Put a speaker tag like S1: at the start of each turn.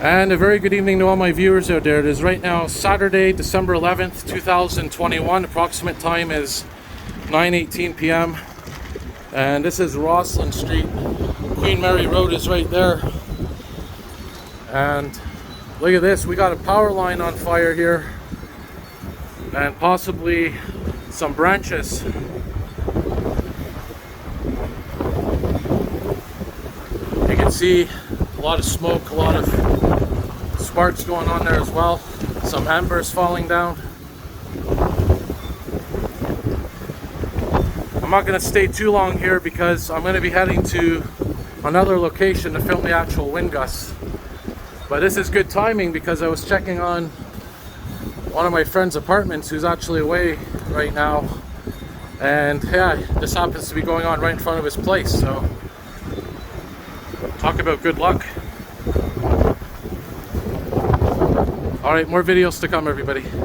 S1: And a very good evening to all my viewers out there. It is right now Saturday, December 11th, 2021. Approximate time is 9:18 p.m. And this is Rosslyn Street. Queen Mary Road is right there. And look at this, we got a power line on fire here. And possibly some branches. You can see a lot of smoke, a lot of sparks going on there as well. Some embers falling down. I'm not going to stay too long here because I'm going to be heading to another location to film the actual wind gusts. But this is good timing because I was checking on one of my friend's apartments who's actually away right now. And yeah, this happens to be going on right in front of his place. So talk about good luck. Alright, more videos to come, everybody.